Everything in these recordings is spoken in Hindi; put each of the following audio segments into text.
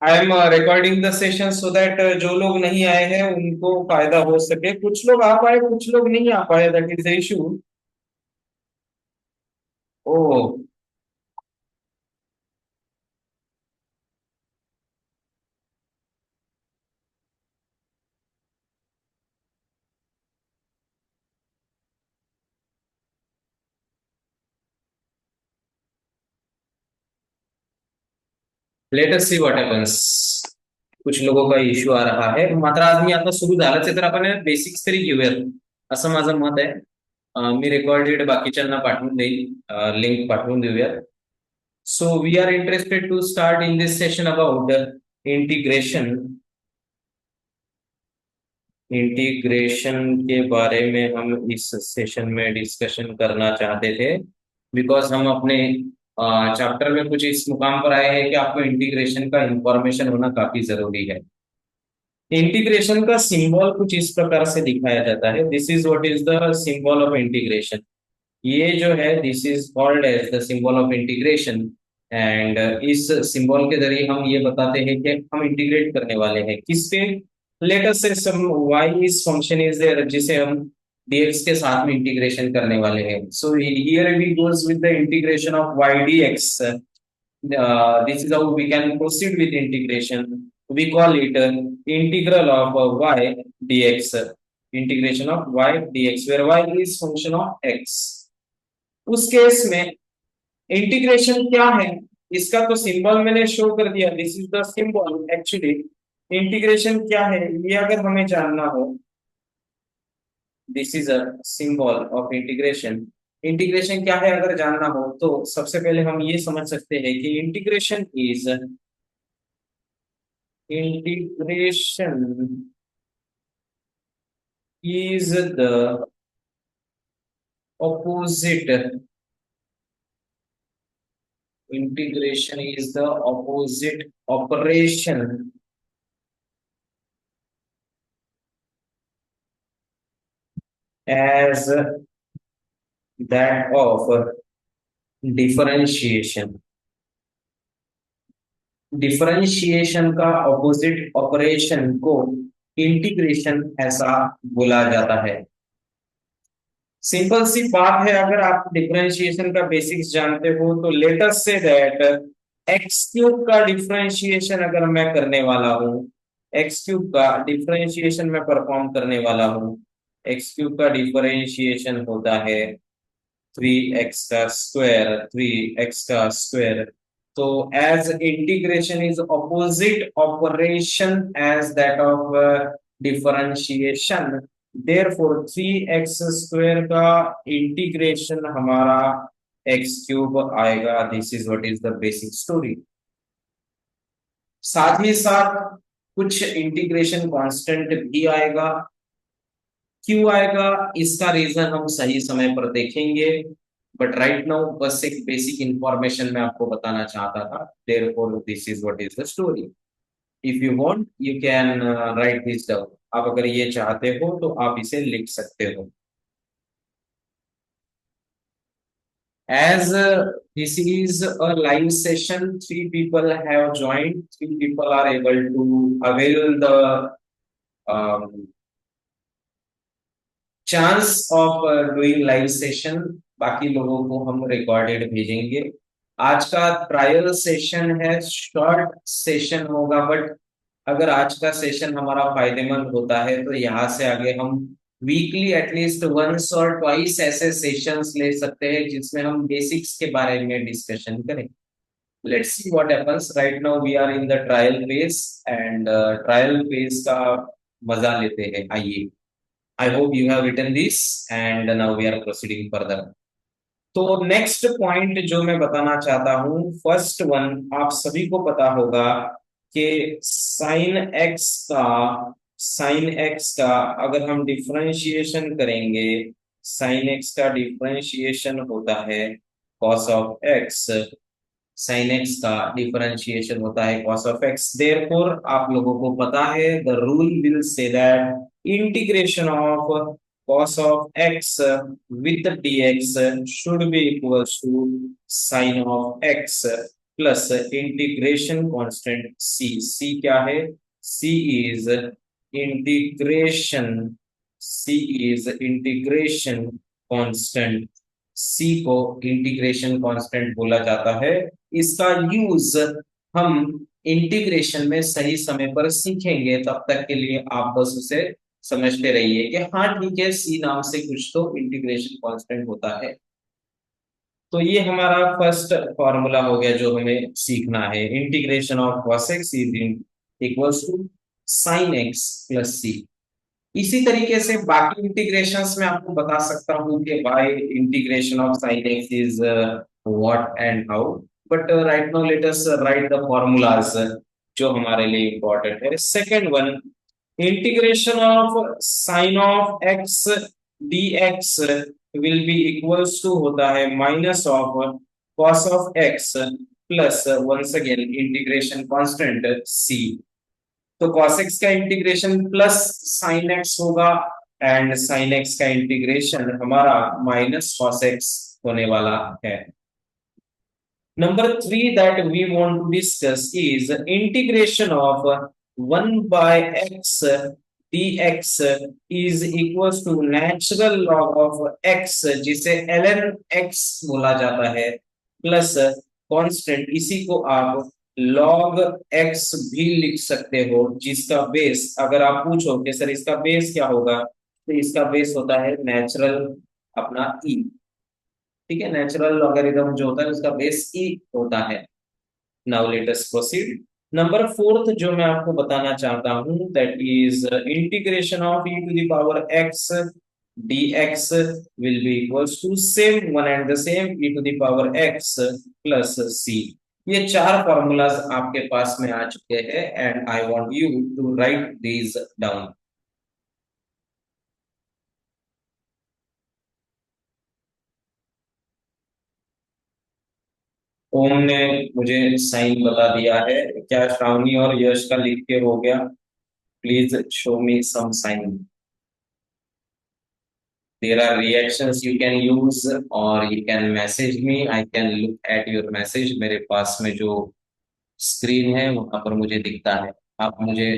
I am recording the session so that जो लोग नहीं आए हैं उनको फायदा हो सके। कुछ लोग आ पाए, कुछ लोग नहीं आ पाए, that is the issue. Oh, let us see what happens. कुछ लोगों का इश्यू आ रहा आहे मात्र आज मी आता सुरू झालंच आहे तर आपण बेसिक्स तरी घेऊयात असं माझं मत आहे। मी रेकॉर्डेड बाकीच्यांना पाठवून देईल, लिंक पाठवून देऊयात। So we are interested to start in this session about integration. Integration के बारे में हम इस सेशन में डिस्कशन करना चाहते थे बिकॉज हम अपने चैप्टर में कुछ इस मुकाम पर आए हैं कि आपको इंटीग्रेशन का इंफॉर्मेशन होना काफी जरूरी है। इंटीग्रेशन का सिंबल कुछ इस प्रकार से दिखाया जाता है। This is what is the symbol of integration. ये जो है this is called as the symbol of integration. And इस सिंबल के जरिए हम ये बताते हैं कि हम इंटीग्रेट करने वाले हैं किससे। लेट अस से सम y इस फंक्शन इज देयर जिसे हम dx के साथ में इंटीग्रेशन करने वाले हैं। So here we goes with the integration of y dx। This is how we can proceed with integration. We call it integral of y dx. Integration of y dx, where y is function of x. उस केस में इंटीग्रेशन क्या है, इसका तो सिंबल मैंने शो कर दिया। This is the symbol actually. Integration क्या है ये अगर हमें जानना हो, this is a symbol of integration. Integration क्या है अगर जानना हो तो सबसे पहले हम ये समझ सकते हैं कि integration is the opposite. Integration is the opposite operation as that of differentiation। Differentiation का ऑपोजिट ऑपरेशन को इंटीग्रेशन ऐसा बोला जाता है। सिंपल सी बात है, अगर आप डिफरेंशिएशन का बेसिक्स जानते हो तो let us say that x cube का डिफरेंशिएशन अगर मैं करने वाला हूँ, एक्स क्यूब का डिफरेंशिएशन में परफॉर्म करने वाला हूँ। एक्स क्यूब का डिफरेंशिएशन होता है 3x का स्क्वायर। तो as integration is opposite operation as that of differentiation. Therefore 3x² का इंटीग्रेशन हमारा एक्स क्यूब आएगा। This is what is the basic story. साथ ही साथ कुछ इंटीग्रेशन कांस्टेंट भी आएगा। क्यों आएगा इसका रीजन हम सही समय पर देखेंगे, बट राइट नाउ बस एक बेसिक इंफॉर्मेशन मैं आपको बताना चाहता था। Therefore this is what is the story. If you want you can write this down. आप अगर ये चाहते हो तो आप इसे लिख सकते हो। As this is a live session, three people have joined. Three people are able to avail the chance of doing live session। बाकी लोगों को हम रिकॉर्डेड भेजेंगे। आज का ट्रायल सेशन है, शॉर्ट सेशन होगा, बट अगर आज का सेशन हमारा फायदेमंद होता है तो यहाँ से आगे हम वीकली एटलीस्ट वंस और ट्वाइस ऐसे सेशंस ले सकते हैं जिसमें हम बेसिक्स के बारे में डिस्कशन करें। Let's see what happens. Right now we are in the trial phase and trial phase का मजा लेते हैं। आइए, I hope you have written this and now we are proceeding further. तो नेक्स्ट पॉइंट जो मैं बताना चाहता हूं, फर्स्ट वन, आप सभी को पता होगा कि साइन एक्स का अगर हम डिफरेंशिएशन करेंगे, साइन एक्स का डिफरेंशिएशन होता है cos of x. Sine x का डिफरेंशिएशन होता है कॉस ऑफ एक्स। देयरफॉर आप लोगों को पता है the rule will say that integration of cos of x with dx should be equals to sin of x। Plus integration constant C. C क्या है? C is integration C is integration constant. C को इंटीग्रेशन कांस्टेंट बोला जाता है। इसका यूज हम इंटीग्रेशन में सही समय पर सीखेंगे, तब तक के लिए आप बस उसे समझते रहिए कि हाँ ठीक है, सी नाम से कुछ तो इंटीग्रेशन कांस्टेंट होता है। तो ये हमारा फर्स्ट फॉर्मूला हो गया जो हमें सीखना है। Integration of cos x is equals to sin x plus C. इसी तरीके से बाकी इंटीग्रेशंस में आपको बता सकता हूँ कि by integration of sin x is what and how, but right now let us write the formulas जो हमारे लिए इंपॉर्टेंट है। Second one, integration of sine of x dx will be equals to होता है minus of cos of x plus once again integration constant c। तो cos x का इंटीग्रेशन प्लस sin x होगा एंड sin x का इंटीग्रेशन हमारा माइनस cos x होने वाला है। Number three that we want to discuss is integration of 1 by x dx is equals to natural log of x जिसे ln x बोला जाता है प्लस कांस्टेंट। इसी को आप log x भी लिख सकते हो, जिसका बेस अगर आप पूछो कि सर इसका बेस क्या होगा, तो इसका बेस होता है नेचुरल अपना e। ठीक है, नेचुरल लॉगरिथम जो होता है उसका बेस ई होता है। Now let us proceed. Number fourth जो मैं आपको बताना चाहता हूं that is integration of e to the power x dx will be equals to same one and the same e to the power x plus c। ये चार फॉर्मूलाज आपके पास में आ चुके हैं and I want you to write these down. Om ने मुझे साइन बता दिया है, क्या श्रावणी और यश का लिख के हो गया? Please show me some sign. There are reactions you can use or you can message me, I can look at your message. मेरे पास में जो स्क्रीन है वहां पर मुझे दिखता है, आप मुझे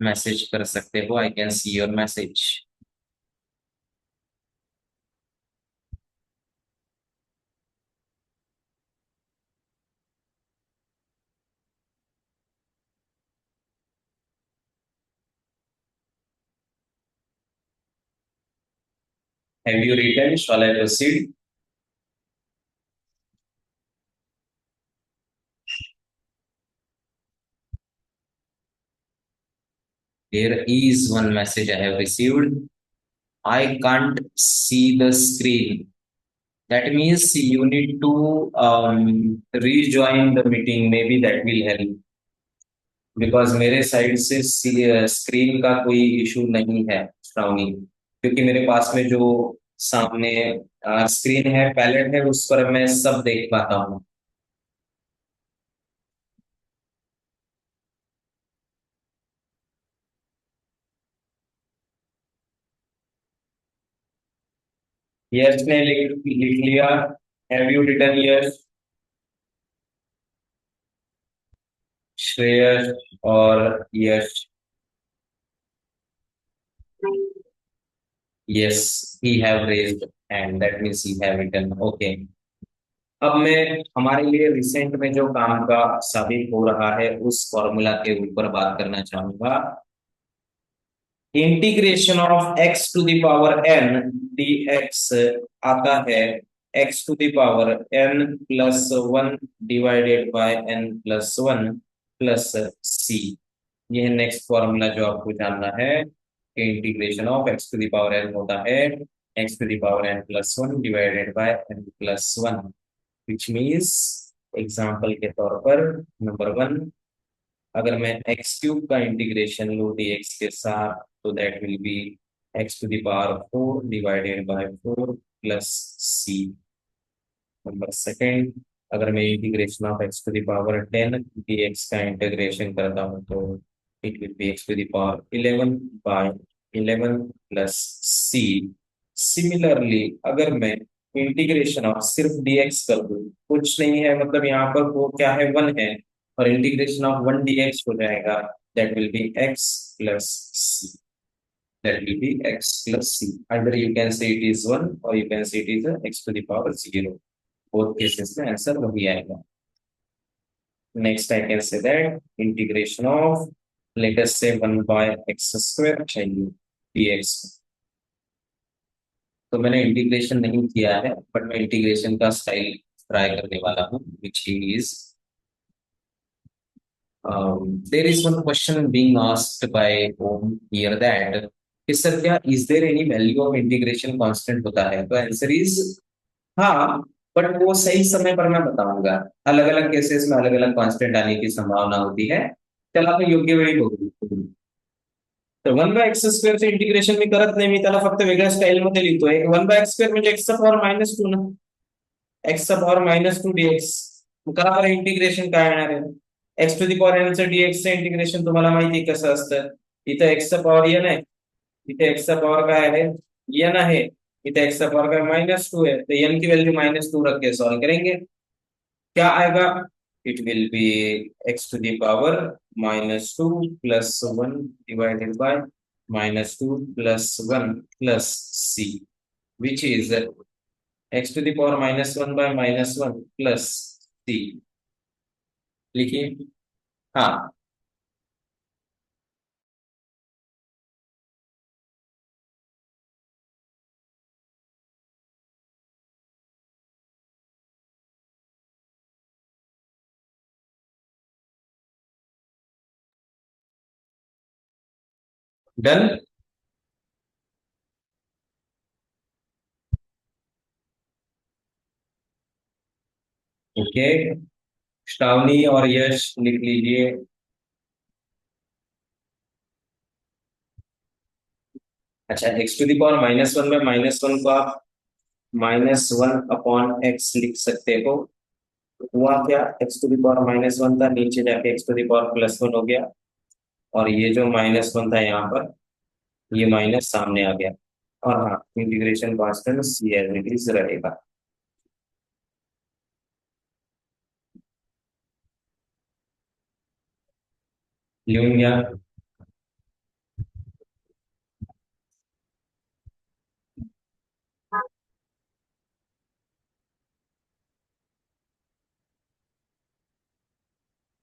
मैसेज कर सकते हो, I can see your message. Have you written? Shall I proceed? There is one message I have received. I can't see the screen. That means you need to rejoin the meeting. Maybe that will help. Because मेरे साइड से स्क्रीन का कोई इशू नहीं है श्रावणी, क्योंकि मेरे पास में जो सामने स्क्रीन है, पैलेट है, उस पर मैं सब देख पाता हूँ। यश ने लिख लिया। Have you written Yash? Shreyas और Yash? Yes, he have raised hand, that means he have written. Okay, अब मैं हमारे लिए रिसेंट में जो काम का साबित हो रहा है उस फॉर्मूला के ऊपर बात करना चाहूंगा। Integration of x to the power n dx आता है x to the power n plus one divided by n plus one plus c। यह नेक्स्ट फॉर्मूला जो आपको जानना है कि integration of x to the power n होता है x to the power n plus one divided by n plus one, which means example के तौर पर नंबर वन, अगर मैं एक्स क्यूब का इंटीग्रेशन लूँ dx के साथ, तो that will be x to the power four divided by four plus c. Number second, अगर मैं integration of x to the power ten dx का इंटीग्रेशन करता हूँ तो it will be x to the power eleven by eleven plus c. Similarly अगर मैं इंटीग्रेशन ऑफ सिर्फ डीएक्स कर दो, कुछ नहीं है, मतलब यहाँ पर वो क्या है, वन है, और इंटीग्रेशन ऑफ वन डीएक्स हो जाएगा, that will be x plus c, that will be x plus c. Either you can say it is 1 or you can say it is x to the power 0. Both cases में आंसर वही आएगा. Next I can say that integration of, let us say 1 by x square चाहिए dx. तो मैंने इंटीग्रेशन नहीं किया है, बट मैं इंटीग्रेशन का स्टाइल ट्राई करने वाला हूँ, which is there is one question being asked by Om here that कि सर क्या is there any value of integration constant होता है, तो आंसर इज हाँ, बट वो सही समय पर मैं बताऊंगा. अलग अलग केसेस में अलग अलग कांस्टेंट आने की संभावना होती है. चल आपण योग्य वेळी बघू. तर वन बाय एक्स स्क्वेअर चे इंटिग्रेशन मी करत नाही, मी त्याला फक्त वेगळ्या स्टाईल मध्ये लिहितोय. वन बाय एक्स स्क्वेअर म्हणजे एक्सचा पॉवर मायनस टू ना, एक्सचा पॉवर मायनस टू डीएक्स. करा बरं इंटिग्रेशन काय येणार आहे. एक्स टू दी पॉवर एनचं डीएक्सचं इंटिग्रेशन तुम्हाला माहिती आहे कसं असतं. इथं एक्सचा पॉवर एन आहे, इथे एक्सचा पॉवर काय आहे, एन आहे. इथे एक्सचा पॉवर काय माइनस टू है, तो एन की वैल्यू माइनस टू रख के सॉल्व करेंगे, क्या आएगा. It will be x to the power minus two plus one divided by minus two plus one plus C, which is x to the power minus one by minus one plus C. लिखिए. हाँ. डन. ओके. श्रावणी और यश लिख लीजिए. अच्छा, x to the power minus one में माइनस वन को आप माइनस वन अपॉन एक्स लिख सकते हो. हुआ क्या, x to the power minus one था, नीचे जाके x to the power plus one हो गया, और ये जो माइनस वन था यहाँ पर, ये माइनस सामने आ गया. और हाँ, integration constant c as it is रहेगा. लूंगा.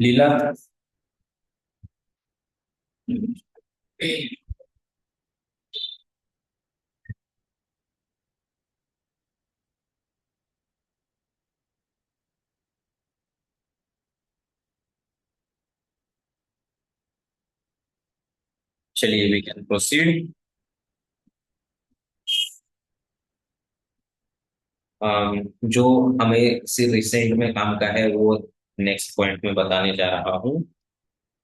लीला. चलिए वी कैन प्रोसीड. जो हमें से रिसेंट में काम का है वो नेक्स्ट पॉइंट में बताने जा रहा हूँ.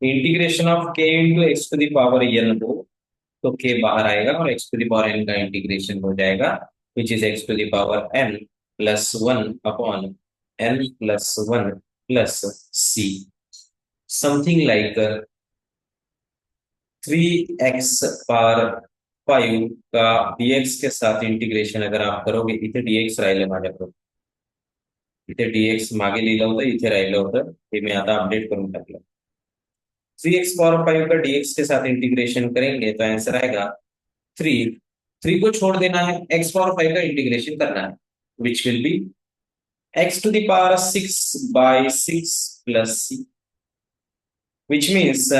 Integration of k into x to the power n हो, तो के बाहर आएगा और x to the power n का इंटीग्रेशन हो जाएगा, which is x to the power n plus one upon n plus one plus c. Something like three x power five का डीएक्स के साथ इंटिग्रेशन अगर आप करोगे, इथे डीएक्स राहिलं माझ्याकडे, इथे डीएक्स मागे लिहिलं होतं, इथे राहिलं होतं, हे मी आता अपडेट करून टाकलं. थ्री एक्स पावर फाइव का डीएक्स के साथ इंटीग्रेशन करेंगे तो आंसर आएगा थ्री. थ्री को छोड़ देना है, एक्स पावर फाइव का इंटीग्रेशन करना है, which will be x to the power six by six plus C, which means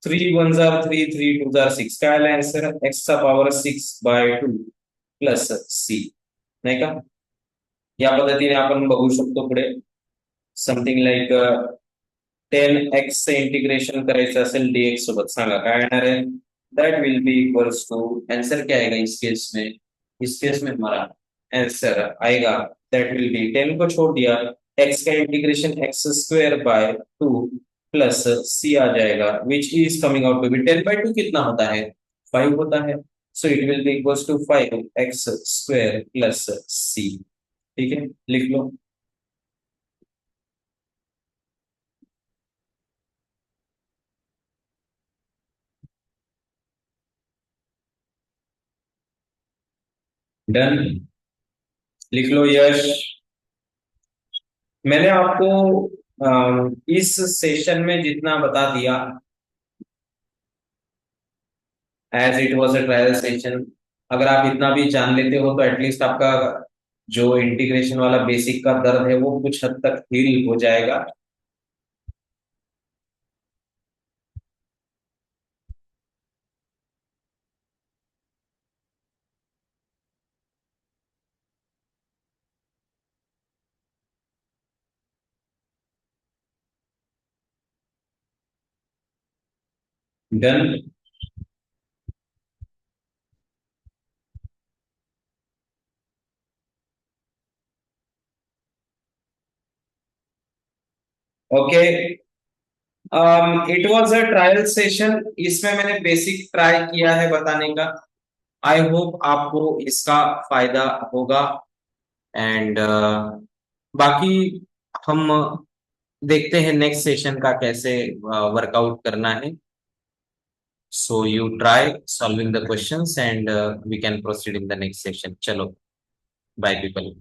three one जार थ्री, थ्री टू जार सिक्स, काय आला आन्सर, एक्स चा power six by two plus C, नाही का. या पद्धतीने आपण बघू शकतो पुढे. समथिंग लाईक टेन एक्स चे इंटिग्रेशन करायचं असेल डीएक्स सोबत, सांगा काय येणार आहे. That will be equals to, answer क्या आएगा इस केस में, इस केस में हमारा आंसर आएगा दैट विल बी, टेन को छोड़ दिया, एक्स का integration x square by two plus C आ जाएगा, which is coming out to be ten by two कितना होता है, फाइव होता है. So it will be equals to five x square plus C. ठीक है, लिख लो. डन. लिख लो यश। मैंने आपको इस सेशन में जितना बता दिया, as it was a trial session, अगर आप इतना भी जान लेते हो तो एटलीस्ट आपका जो इंटीग्रेशन वाला बेसिक का दर्द है वो कुछ हद तक हील हो जाएगा। Done. Okay, it was a trial session, इसमें मैंने बेसिक ट्राई किया है बताने का। आई होप आपको इसका फायदा होगा। एंड बाकी हम देखते हैं नेक्स्ट सेशन का कैसे वर्कआउट करना है। So you try solving the questions and we can proceed in the next session. चलो, बाय पीपल।